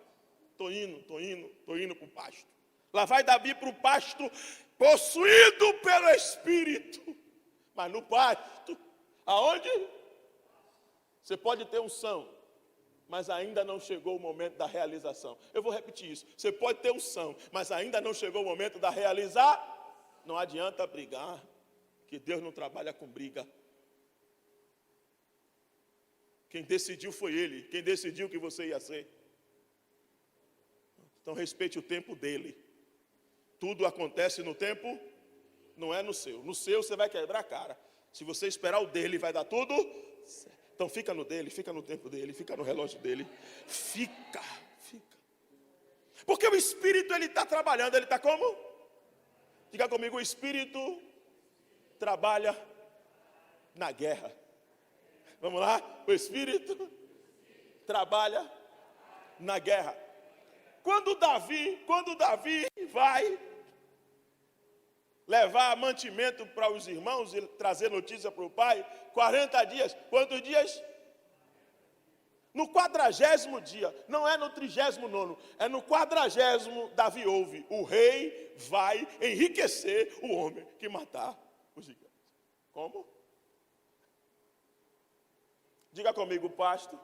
Speaker 1: Estou indo para o pasto. Lá vai Davi para o pasto, possuído pelo Espírito. Mas no pasto, aonde? Você pode ter unção, mas ainda não chegou o momento da realização. Eu vou repetir isso. Você pode ter unção, mas ainda não chegou o momento da realizar. Não adianta brigar, que Deus não trabalha com briga. Quem decidiu foi Ele. Quem decidiu que você ia ser. Então respeite o tempo dele. Tudo acontece no tempo, não é no seu. No seu você vai quebrar a cara. Se você esperar o dele, vai dar tudo certo. Então fica no dele, fica no tempo dele, fica no relógio dele. Fica. Porque o Espírito, ele está trabalhando, ele está como? Diga comigo, o Espírito trabalha na guerra. Vamos lá? O Espírito trabalha na guerra. Quando Davi vai levar mantimento para os irmãos e trazer notícia para o pai, 40 dias, quantos dias? No 40º dia, não é no 39º, é no 40º, Davi ouve, o rei vai enriquecer o homem que matar os gigantes. Como? Diga comigo, o pasto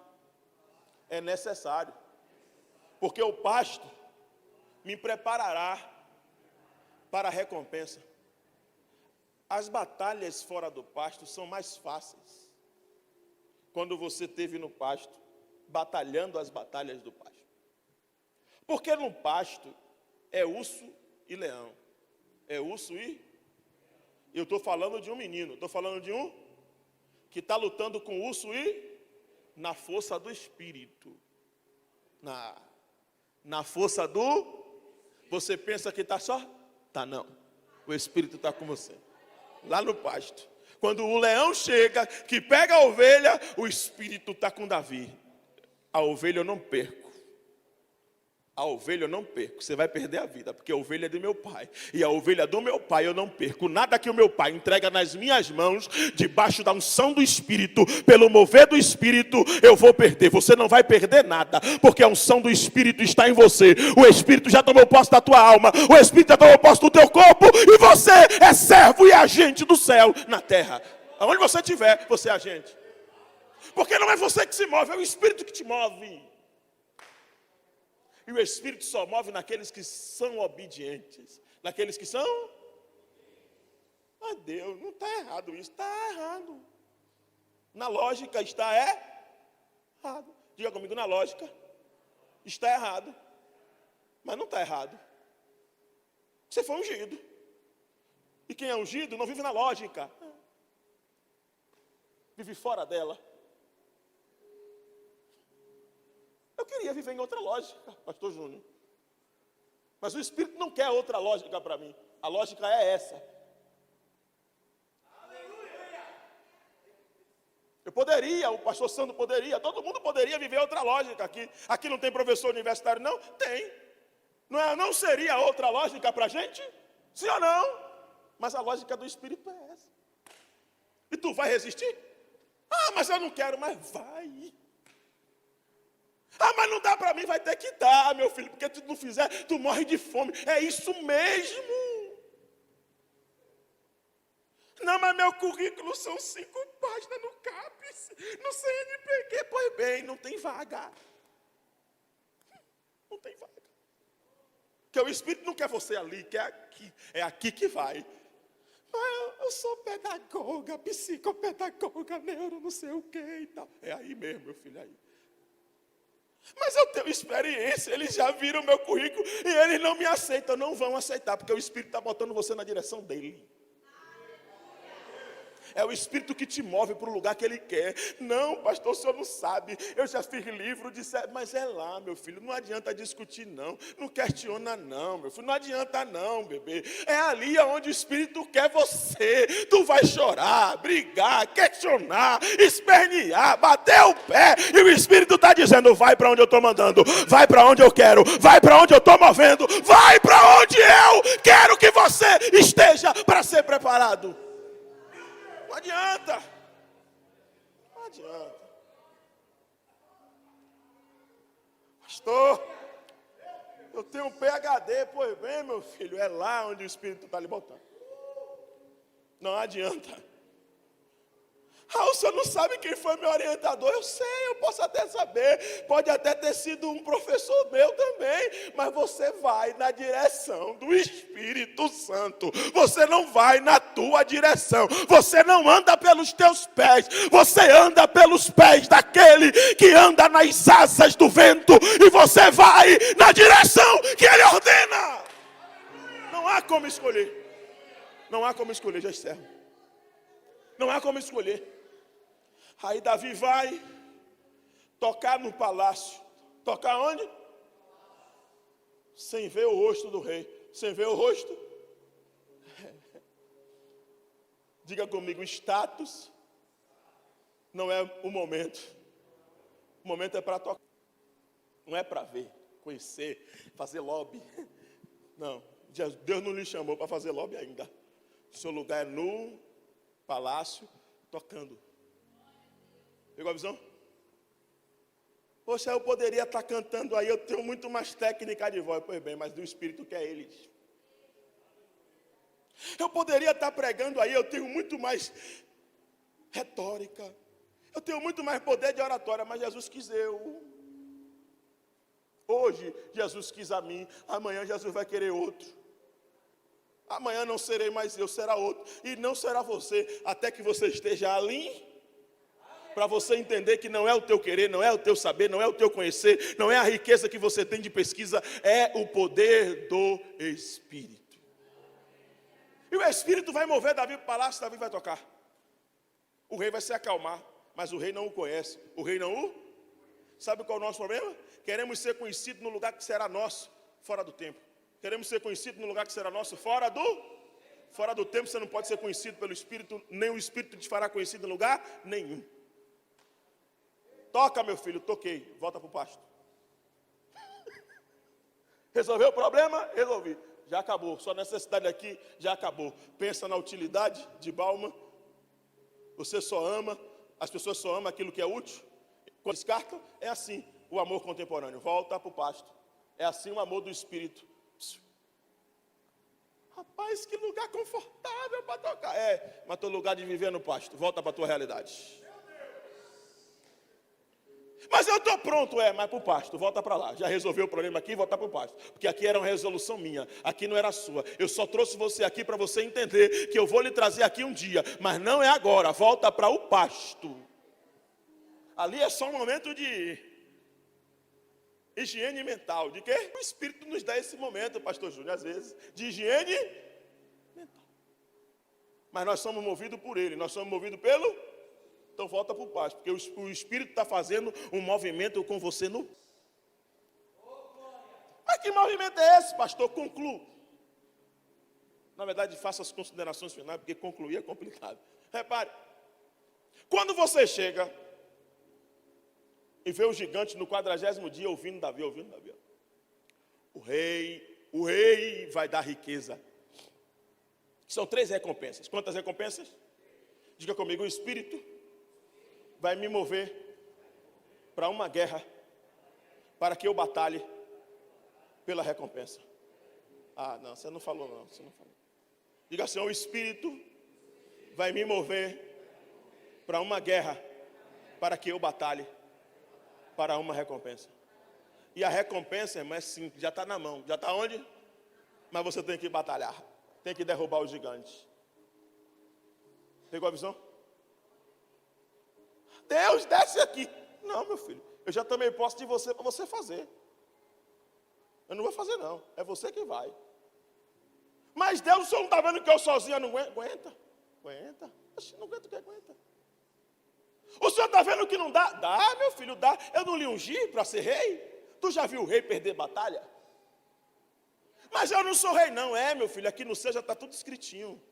Speaker 1: é necessário, porque o pasto me preparará para a recompensa. As batalhas fora do pasto são mais fáceis quando você esteve no pasto, batalhando as batalhas do pasto. Porque no pasto é urso e leão. É urso e... Eu estou falando de um menino, estou falando de um que está lutando com urso e... na força do Espírito. Na força do... Você pensa que está só? Tá não. O Espírito está com você. Lá no pasto. Quando o leão chega, que pega a ovelha, o Espírito está com Davi. A ovelha eu não perco. A ovelha eu não perco. Você vai perder a vida, porque a ovelha é do meu pai. E a ovelha do meu pai eu não perco. Nada que o meu pai entrega nas minhas mãos, debaixo da unção do Espírito, pelo mover do Espírito, eu vou perder. Você não vai perder nada, porque a unção do Espírito está em você. O Espírito já tomou posse da tua alma. O Espírito já tomou posse do teu corpo. E você é servo e agente do céu na terra. Aonde você estiver, você é agente. Porque não é você que se move, é o Espírito que te move. E o Espírito só move naqueles que são obedientes. Naqueles que são... Ah, Deus, não está errado isso. Está errado. Na lógica está errado. Diga comigo, na lógica está errado. Mas não está errado. Você foi ungido. E quem é ungido não vive na lógica. Vive fora dela. Eu queria viver em outra lógica, pastor Júnior. Mas o Espírito não quer outra lógica para mim. A lógica é essa. Eu poderia, o pastor Sandro poderia, todo mundo poderia viver outra lógica aqui. Aqui não tem professor universitário, não? Tem. Não seria outra lógica para a gente? Sim ou não? Mas a lógica do Espírito é essa. E tu vai resistir? Ah, mas eu não quero, mas vai. Ah, mas não dá para mim, vai ter que dar, meu filho, porque se tu não fizer, tu morre de fome. É isso mesmo. Não, mas meu currículo são 5 páginas no CAPES, no CNPq. Pois bem, não tem vaga. Não tem vaga. Porque o Espírito não quer você ali, quer aqui. É aqui que vai. Eu sou pedagoga, psicopedagoga, neuro, não sei o que e tal. É aí mesmo, meu filho, aí. Mas eu tenho experiência, eles já viram meu currículo e eles não me aceitam, não vão aceitar, porque o Espírito está botando você na direção dele. É o Espírito que te move para o lugar que Ele quer. Não, pastor, o senhor não sabe. Eu já fiz livro, mas é lá, meu filho. Não adianta discutir, não. Não questiona, não, meu filho. Não adianta, não, bebê. É ali onde o Espírito quer você. Tu vai chorar, brigar, questionar, espernear, bater o pé. E o Espírito está dizendo, vai para onde eu estou mandando. Vai para onde eu quero. Vai para onde eu estou movendo. Vai para onde eu quero que você esteja para ser preparado. Não adianta. Não adianta. Pastor, eu tenho um PhD, pois bem, meu filho, é lá onde o Espírito está lhe botando. Não adianta. Ah, o senhor não sabe quem foi meu orientador? Eu sei, eu posso até saber. Pode até ter sido um professor meu também. Mas você vai na direção do Espírito Santo. Você não vai na tua direção. Você não anda pelos teus pés. Você anda pelos pés daquele que anda nas asas do vento. E você vai na direção que ele ordena. Não há como escolher. Não há como escolher, já encerro. Não há como escolher. Aí Davi vai tocar no palácio. Tocar onde? Sem ver o rosto do rei. Sem ver o rosto. Diga comigo, status não é o momento. O momento é para tocar. Não é para ver, conhecer, fazer lobby. Não, Deus não lhe chamou para fazer lobby ainda. O seu lugar é no palácio, tocando. Pegou a visão? Poxa, eu poderia estar cantando aí, eu tenho muito mais técnica de voz. Pois bem, mas do Espírito que é eles. Eu poderia estar pregando aí, eu tenho muito mais retórica. Eu tenho muito mais poder de oratória, mas Jesus quis eu. Hoje, Jesus quis a mim, amanhã Jesus vai querer outro. Amanhã não serei mais eu, será outro. E não será você, até que você esteja ali. Para você entender que não é o teu querer, não é o teu saber, não é o teu conhecer, não é a riqueza que você tem de pesquisa, é o poder do Espírito. E o Espírito vai mover Davi para o palácio, Davi vai tocar. O rei vai se acalmar, mas o rei não o conhece. O rei não o... Sabe qual é o nosso problema? Queremos ser conhecidos no lugar que será nosso, fora do tempo. Queremos ser conhecidos no lugar que será nosso, fora do tempo. Você não pode ser conhecido pelo Espírito, nem o Espírito te fará conhecido em lugar nenhum. Toca, meu filho, toquei, volta para o pasto. Resolveu o problema? Resolvi. Já acabou, sua necessidade aqui já acabou. Pensa na utilidade de Bauman. Você só ama, as pessoas só amam aquilo que é útil. Quando descartam, é assim o amor contemporâneo. Volta para o pasto. É assim o amor do Espírito. Rapaz, que lugar confortável para tocar. É, mas teu lugar de viver no pasto. Volta para a tua realidade. Mas eu estou pronto, mas para o pasto, volta para lá. Já resolveu o problema aqui, volta para o pasto. Porque aqui era uma resolução minha, aqui não era sua. Eu só trouxe você aqui para você entender que eu vou lhe trazer aqui um dia, mas não é agora, volta para o pasto. Ali é só um momento de higiene mental. De quê? O Espírito nos dá esse momento, pastor Júnior, às vezes, de higiene mental. Mas nós somos movidos por Ele, nós somos movidos pelo... Então volta para o pasto, porque o Espírito está fazendo um movimento com você no... Mas que movimento é esse, pastor? Concluo. Na verdade, faça as considerações finais, porque concluir é complicado. Repare, quando você chega e vê o gigante no 40º dia ouvindo Davi. O rei vai dar riqueza. São 3 recompensas. Quantas recompensas? Diga comigo, o Espírito vai me mover para uma guerra, para que eu batalhe pela recompensa. Ah, não, você não falou não, você não falou. Diga assim, o Espírito vai me mover para uma guerra, para que eu batalhe para uma recompensa. E a recompensa, irmão, é simples, já está na mão. Já está onde? Mas você tem que batalhar, tem que derrubar o gigante. Pegou a visão? Deus, desce aqui. Não, meu filho, eu já tomei posse de você para você fazer. Eu não vou fazer não, é você que vai. Mas Deus, o senhor não está vendo que eu sozinho não aguento? Aguenta. Não aguenta o que aguenta. O senhor está vendo que não dá? Dá, meu filho, dá. Eu não lhe ungi para ser rei? Tu já viu o rei perder batalha? Mas eu não sou rei não. É, meu filho, aqui no céu já está tudo escritinho.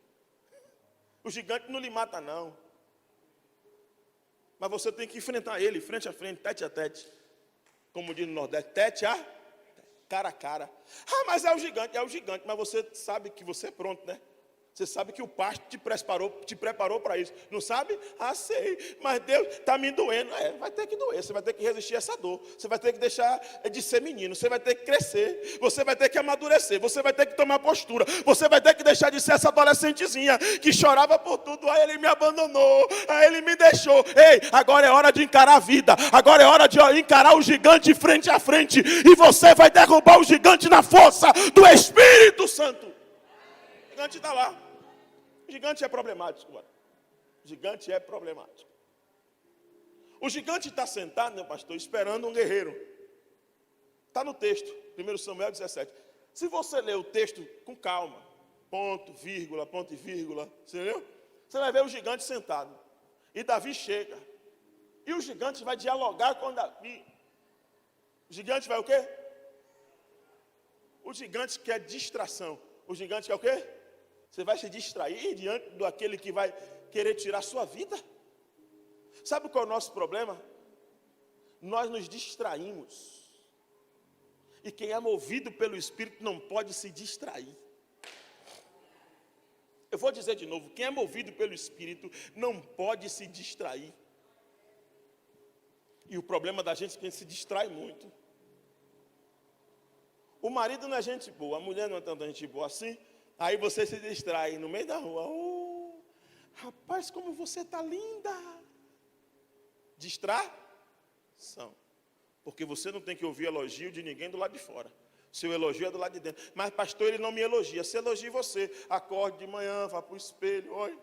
Speaker 1: O gigante não lhe mata não. Mas você tem que enfrentar ele, frente a frente, tete a tete. Como diz no Nordeste, tete a cara a cara. Ah, mas é o gigante, mas você sabe que você é pronto, né? Você sabe que o pasto te preparou para isso. Não sabe? Ah, sei. Mas Deus está me doendo. É, vai ter que doer. Você vai ter que resistir a essa dor. Você vai ter que deixar de ser menino. Você vai ter que crescer. Você vai ter que amadurecer. Você vai ter que tomar postura. Você vai ter que deixar de ser essa adolescentezinha que chorava por tudo. Aí ele me abandonou. Aí ele me deixou. Ei, agora é hora de encarar a vida. Agora é hora de encarar o gigante frente a frente. E você vai derrubar o gigante na força do Espírito Santo. O gigante está lá. O gigante é problemático, mano. O gigante é problemático. O gigante está sentado, meu pastor, esperando um guerreiro. Está no texto, 1 Samuel 17. Se você ler o texto com calma, ponto e vírgula, você entendeu? Você vai ver o gigante sentado. E Davi chega. E o gigante vai dialogar com Davi. O gigante vai o quê? O gigante quer distração. O gigante quer o quê? Você vai se distrair diante daquele que vai querer tirar a sua vida? Sabe qual é o nosso problema? Nós nos distraímos. E quem é movido pelo Espírito não pode se distrair. Eu vou dizer de novo, quem é movido pelo Espírito não pode se distrair. E o problema da gente é que a gente se distrai muito. O marido não é gente boa, a mulher não é tanta gente boa assim. Aí você se distrai no meio da rua. Oh, rapaz, como você está linda. Distração. Porque você não tem que ouvir elogio de ninguém do lado de fora. Seu elogio é do lado de dentro. Mas pastor, ele não me elogia. Se elogia você, acorde de manhã, vá para o espelho, olha.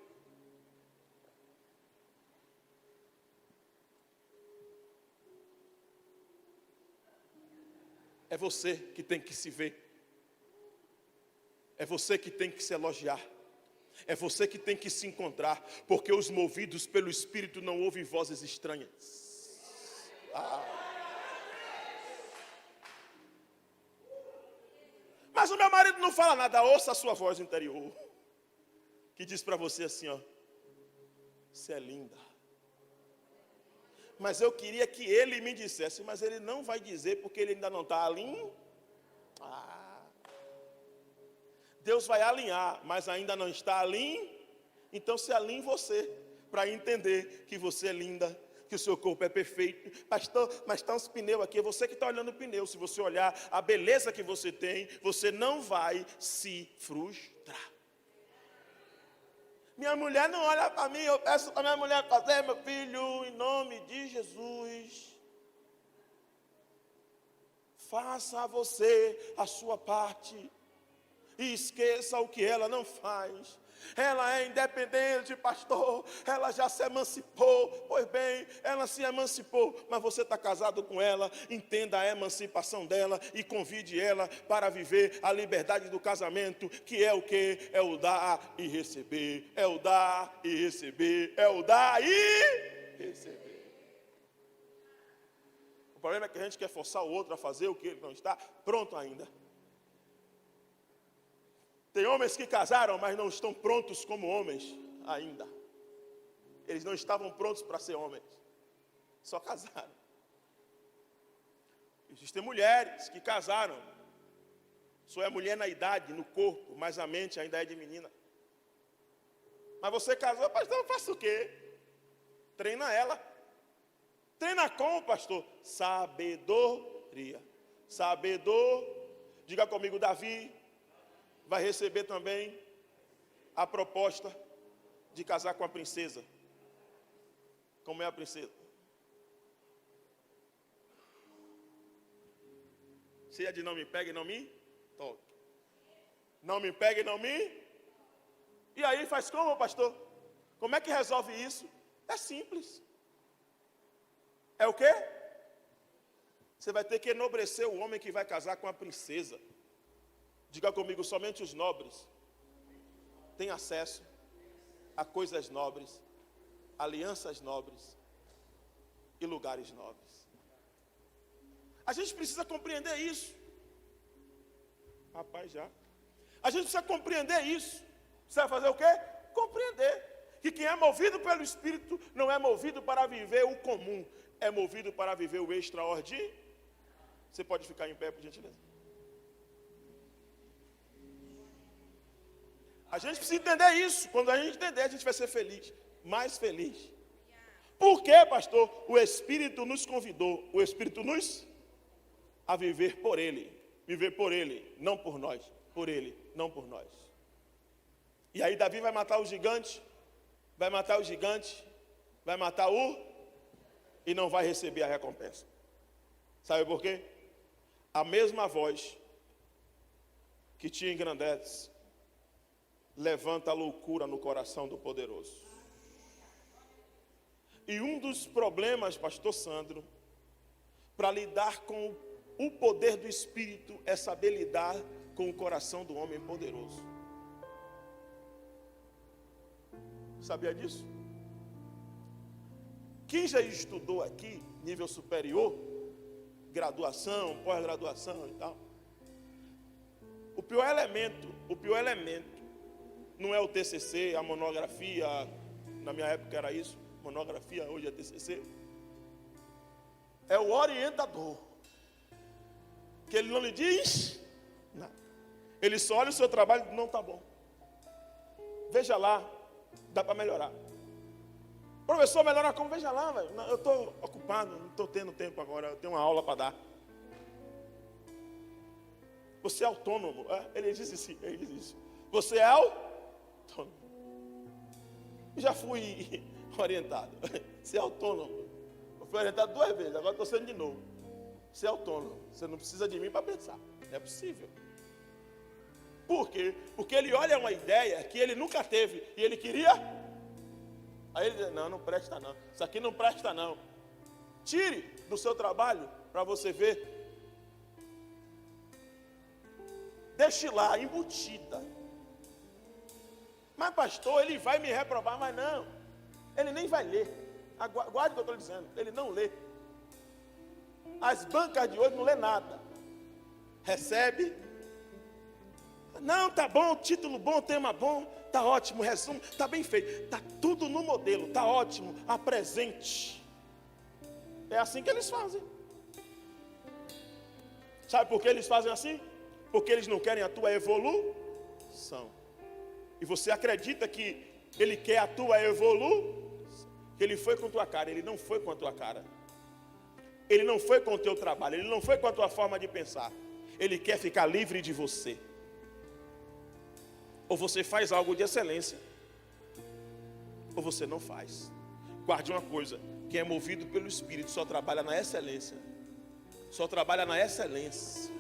Speaker 1: É você que tem que se ver. É você que tem que se elogiar. É você que tem que se encontrar. Porque os movidos pelo Espírito não ouvem vozes estranhas. Mas o meu marido não fala nada. Ouça a sua voz interior. Que diz para você assim, ó. Você é linda. Mas eu queria que ele me dissesse. Mas ele não vai dizer porque ele ainda não está alinhado. Deus vai alinhar, mas ainda não está alinhado. Então se alinhe você, para entender que você é linda, que o seu corpo é perfeito. Pastor, mas está uns pneus aqui, é você que está olhando o pneu. Se você olhar a beleza que você tem, você não vai se frustrar. Minha mulher não olha para mim, eu peço para minha mulher fazer, meu filho, em nome de Jesus. Faça você a sua parte. E esqueça o que ela não faz. Ela é independente, pastor. Ela já se emancipou. Pois bem, ela se emancipou. Mas você está casado com ela. Entenda a emancipação dela. E convide ela para viver a liberdade do casamento. Que é o quê? É o dar e receber. É o dar e receber. É o dar e receber. O problema é que a gente quer forçar o outro a fazer o que ele não está pronto ainda. Tem homens que casaram, mas não estão prontos como homens ainda. Eles não estavam prontos para ser homens. Só casaram. Existem mulheres que casaram. Só é mulher na idade, no corpo, mas a mente ainda é de menina. Mas você casou, pastor, eu faço o quê? Treina ela. Treina como, pastor? Sabedoria. Diga comigo, Davi vai receber também a proposta de casar com a princesa. Como é a princesa? Cheia de não me pegue, não me toque. Não me pegue, não me... E aí faz como, pastor? Como é que resolve isso? É simples. É o quê? Você vai ter que enobrecer o homem que vai casar com a princesa. Diga comigo, somente os nobres têm acesso a coisas nobres, alianças nobres e lugares nobres. A gente precisa compreender isso. Rapaz, já. A gente precisa compreender isso. Você vai fazer o quê? Compreender que quem é movido pelo Espírito não é movido para viver o comum, é movido para viver o extraordinário. Você pode ficar em pé, por gentileza? A gente precisa entender isso. Quando a gente entender, a gente vai ser feliz, mais feliz. Por quê, pastor? O Espírito nos convidou, o Espírito nos a viver por Ele. Viver por Ele, não por nós. Por Ele, não por nós. E aí Davi vai matar o gigante, vai matar o gigante, vai matar e não vai receber a recompensa. Sabe por quê? A mesma voz que te engrandece levanta a loucura no coração do poderoso. E um dos problemas, pastor Sandro, para lidar com o poder do Espírito é saber lidar com o coração do homem poderoso. Sabia disso? Quem já estudou aqui, nível superior, graduação, pós-graduação e tal, o pior elemento não é o TCC, a monografia, na minha época era isso, monografia, hoje é TCC, é o orientador, que ele não lhe diz nada, ele só olha o seu trabalho e não está bom, veja lá, dá para melhorar. Professor, melhorar como? Veja lá, velho. Eu estou ocupado, não estou tendo tempo agora, eu tenho uma aula para dar. Você é autônomo. Ele diz isso. Você é autônomo. Eu já fui orientado. Você é autônomo. Eu fui orientado 2 vezes, agora estou sendo de novo. Você é autônomo. Você não precisa de mim para pensar. É possível. Por quê? Porque ele olha uma ideia que ele nunca teve e ele queria. Aí ele diz, não presta não. Isso aqui não presta não. Tire do seu trabalho para você ver. Deixe lá, embutida. Mas pastor, ele vai me reprovar, mas não. Ele nem vai ler. Guarde o que eu estou dizendo. Ele não lê. As bancas de hoje não lê nada. Recebe. Não, tá bom, título bom, tema bom, tá ótimo, resumo, tá bem feito, tá tudo no modelo, tá ótimo, apresente. É assim que eles fazem. Sabe por que eles fazem assim? Porque eles não querem a tua evolução. E você acredita que ele quer a tua evolução? Que ele foi com a tua cara, ele não foi com a tua cara. Ele não foi com o teu trabalho, ele não foi com a tua forma de pensar. Ele quer ficar livre de você. Ou você faz algo de excelência, ou você não faz. Guarde uma coisa, quem é movido pelo Espírito só trabalha na excelência. Só trabalha na excelência.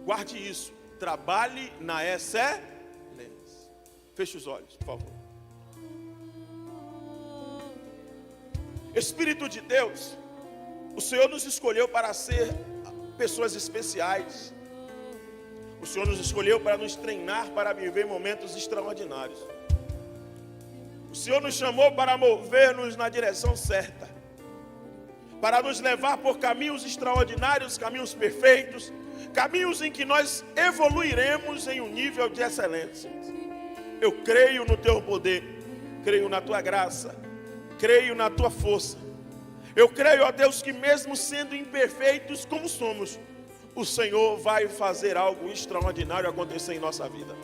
Speaker 1: Guarde isso, trabalhe na excelência. Feche os olhos, por favor. Espírito de Deus, o Senhor nos escolheu para ser pessoas especiais. O Senhor nos escolheu para nos treinar para viver momentos extraordinários. O Senhor nos chamou para mover-nos na direção certa, para nos levar por caminhos extraordinários, caminhos perfeitos, caminhos em que nós evoluiremos em um nível de excelência. Eu creio no teu poder, creio na tua graça, creio na tua força. Eu creio, ó Deus, que mesmo sendo imperfeitos como somos, o Senhor vai fazer algo extraordinário acontecer em nossa vida.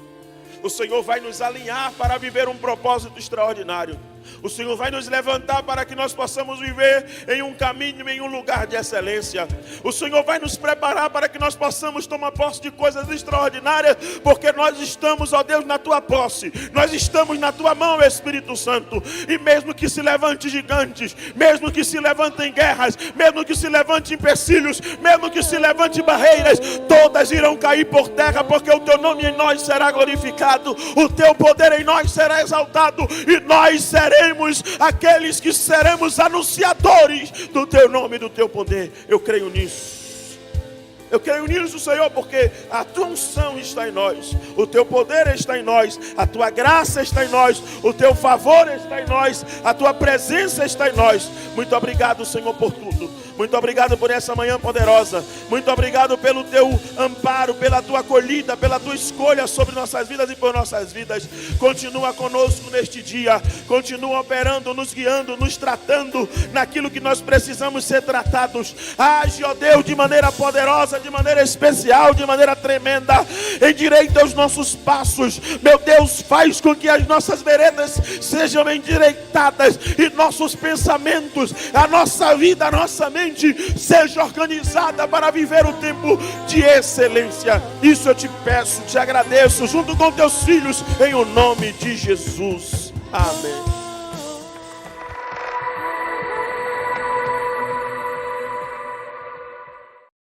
Speaker 1: O Senhor vai nos alinhar para viver um propósito extraordinário. O Senhor vai nos levantar para que nós possamos viver em um caminho, em um lugar de excelência. O Senhor vai nos preparar para que nós possamos tomar posse de coisas extraordinárias, porque nós estamos, ó Deus, na tua posse. Nós estamos na tua mão, Espírito Santo. E mesmo que se levante gigantes, mesmo que se levantem guerras, mesmo que se levantem empecilhos, mesmo que se levantem barreiras, todas irão cair por terra, porque o teu nome em nós será glorificado, o teu poder em nós será exaltado, e nós seremos aqueles que seremos anunciadores do teu nome e do teu poder. Eu creio nisso. Eu creio nisso, Senhor, porque a tua unção está em nós, o teu poder está em nós, a tua graça está em nós, o teu favor está em nós, a tua presença está em nós. Muito obrigado, Senhor, por tudo. Muito obrigado por essa manhã poderosa. Muito obrigado pelo teu amparo, pela tua acolhida, pela tua escolha sobre nossas vidas e por nossas vidas. Continua conosco neste dia. Continua operando, nos guiando, nos tratando naquilo que nós precisamos ser tratados. Age, ó Deus, de maneira poderosa, de maneira especial, de maneira tremenda. Endireita os nossos passos. Meu Deus, faz com que as nossas veredas sejam endireitadas e nossos pensamentos, a nossa vida, a nossa mente seja organizada para viver o tempo de excelência. Isso eu te peço, te agradeço, junto com teus filhos, em o nome de Jesus. Amém.